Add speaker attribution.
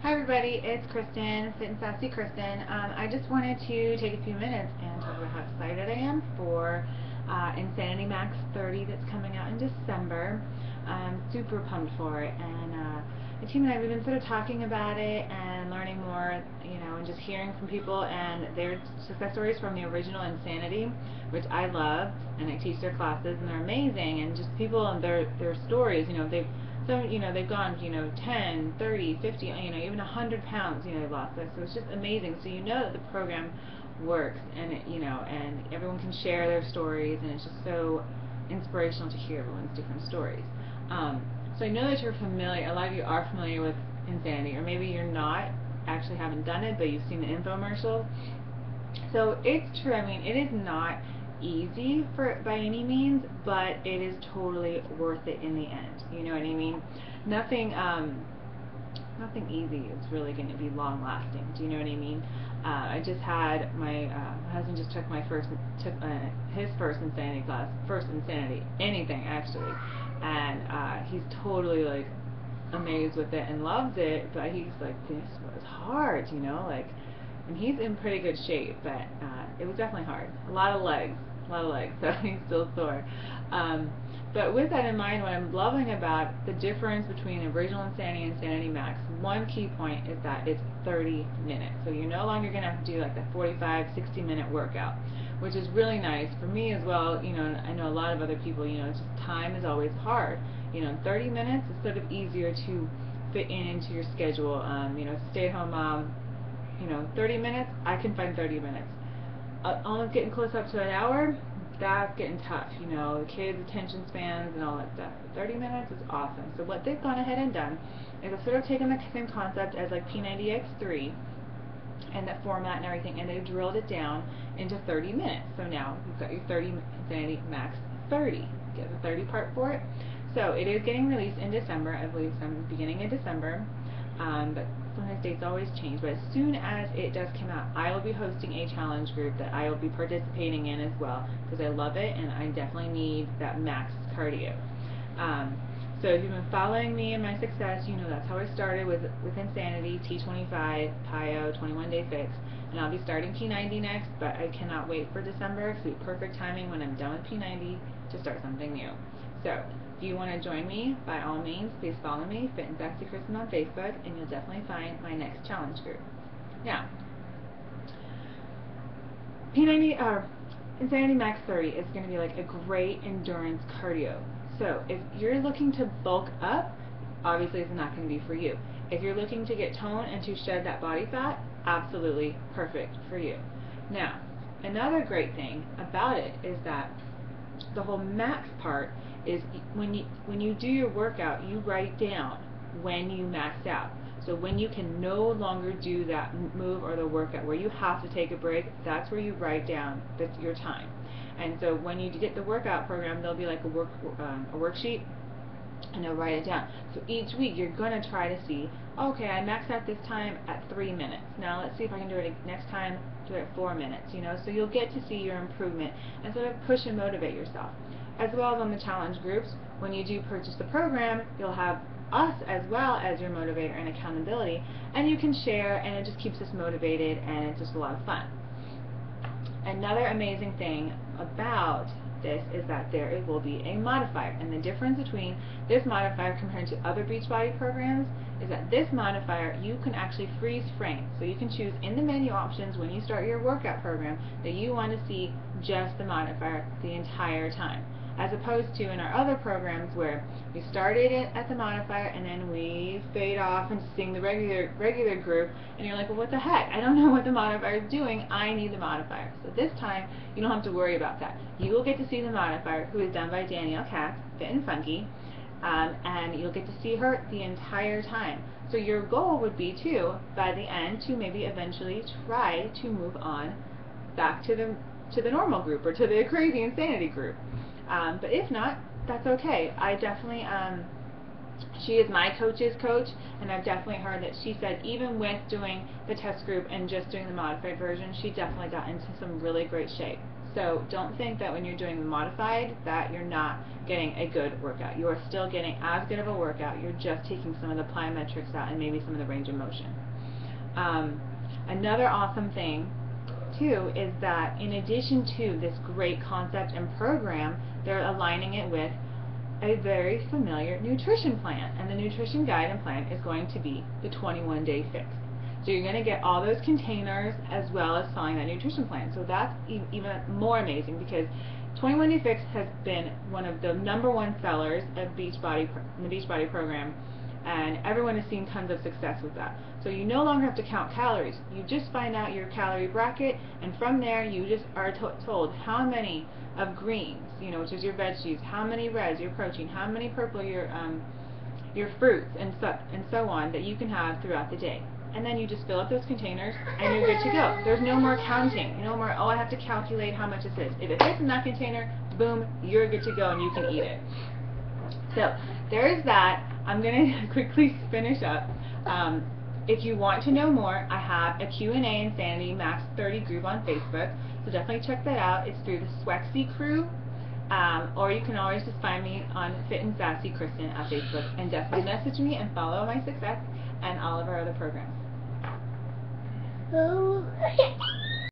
Speaker 1: Hi everybody, it's Kristen, Fit and Sassy Kristen. I just wanted to take a few minutes and talk about how excited I am for Insanity Max 30 that's coming out in December. I'm super pumped for it, and the team and I have been sort of talking about it and learning more, and just hearing from people and their success stories from the original Insanity, which I love, and I teach their classes, and they're amazing, and just people and their stories, they've gone, 10, 30, 50, even 100 pounds, they've lost this. So it's just amazing. So that the program works, and and everyone can share their stories, and it's just so inspirational to hear everyone's different stories. So I know that you're familiar, a lot of you are familiar with Insanity, or maybe you're not, actually haven't done it, but you've seen the infomercials. So it's true, it is not easy by any means, but it is totally worth it in the end. You know what I mean? Nothing easy is really going to be long lasting. Do you know what I mean? I just had my husband just took his first Insanity class, first Insanity, anything actually, and he's totally like amazed with it and loves it, but he's like, this was hard, and he's in pretty good shape, but it was definitely hard. A lot of legs, so he's still sore. But with that in mind, what I'm loving about the difference between original Insanity and Insanity Max, one key point is that it's 30 minutes. So you're no longer going to have to do like that 45, 60-minute workout, which is really nice for me as well. I know a lot of other people, it's just time is always hard. 30 minutes is sort of easier to fit into your schedule. Stay-at-home mom, 30 minutes, I can find 30 minutes. Almost getting close up to an hour, that's getting tough, the kids' attention spans and all that stuff. 30 minutes is awesome. So what they've gone ahead and done is they've sort of taken the same concept as like P90X3 and that format and everything, and they've drilled it down into 30 minutes. So now you've got your 30 Insanity Max 30. You get the 30 part for it. So it is getting released in December, I believe, some beginning of December. But sometimes dates always change, but as soon as it does come out, I will be hosting a challenge group that I will be participating in as well, because I love it and I definitely need that max cardio. So if you've been following me and my success, that's how I started with Insanity, T25, PiYo, 21-Day Fix, and I'll be starting P90 next, but I cannot wait for December. It's the perfect timing when I'm done with P90 to start something new. So if you want to join me, by all means, please follow me, Fit and Sassy Kristen on Facebook, and you'll definitely find my next challenge group. Now, Insanity Max 30 is going to be like a great endurance cardio. So if you're looking to bulk up, obviously it's not going to be for you. If you're looking to get tone and to shed that body fat, absolutely perfect for you. Now, another great thing about it is that the whole max part is when you do your workout, you write down when you max out. So when you can no longer do that move or the workout, where you have to take a break, that's where you write down your time. And so when you get the workout program, there'll be like a worksheet, and they'll write it down. So each week you're going to try to see, okay, I maxed out this time at 3 minutes. Now let's see if I can do it next time, do it at 4 minutes, So you'll get to see your improvement and sort of push and motivate yourself. As well as on the challenge groups, when you do purchase the program, you'll have us as well as your motivator and accountability, and you can share, and it just keeps us motivated, and it's just a lot of fun. Another amazing thing about this is that there will be a modifier, and the difference between this modifier compared to other Beachbody programs is that this modifier you can actually freeze frame. So you can choose in the menu options when you start your workout program that you want to see just the modifier the entire time, as opposed to in our other programs where we started it at the modifier and then we fade off and sing the regular group, and you're like, well, what the heck? I don't know what the modifier is doing. I need the modifier. So this time you don't have to worry about that. You will get to see the modifier, who is done by Danielle Katz, Fit and Funky, and you'll get to see her the entire time. So your goal would be to, by the end, to maybe eventually try to move on back to the normal group, or to the crazy Insanity group. But if not, that's okay. I definitely, she is my coach's coach, and I've definitely heard that she said even with doing the test group and just doing the modified version, she definitely got into some really great shape. So don't think that when you're doing the modified that you're not getting a good workout. You are still getting as good of a workout. You're just taking some of the plyometrics out and maybe some of the range of motion. Another awesome thing too is that in addition to this great concept and program, they're aligning it with a very familiar nutrition plan, and the nutrition guide and plan is going to be the 21-day fix. So you're going to get all those containers as well as following that nutrition plan. So that's even more amazing, because 21-day fix has been one of the #1 sellers of the Beachbody program, and everyone has seen tons of success with that. So you no longer have to count calories. You just find out your calorie bracket, and from there you just are told how many of greens, which is your veggies, how many reds, your protein, how many purple, your fruits, and so on, that you can have throughout the day. And then you just fill up those containers and you're good to go. There's no more counting. No more, oh, I have to calculate how much it is. If it fits in that container, boom, you're good to go and you can eat it. So there's that. I'm going to quickly finish up. If you want to know more, I have a Q&A Insanity Max 30 group on Facebook, so definitely check that out. It's through the Swexy Crew, or you can always just find me on Fit and Sassy Kristen at Facebook, and definitely message me and follow my success and all of our other programs.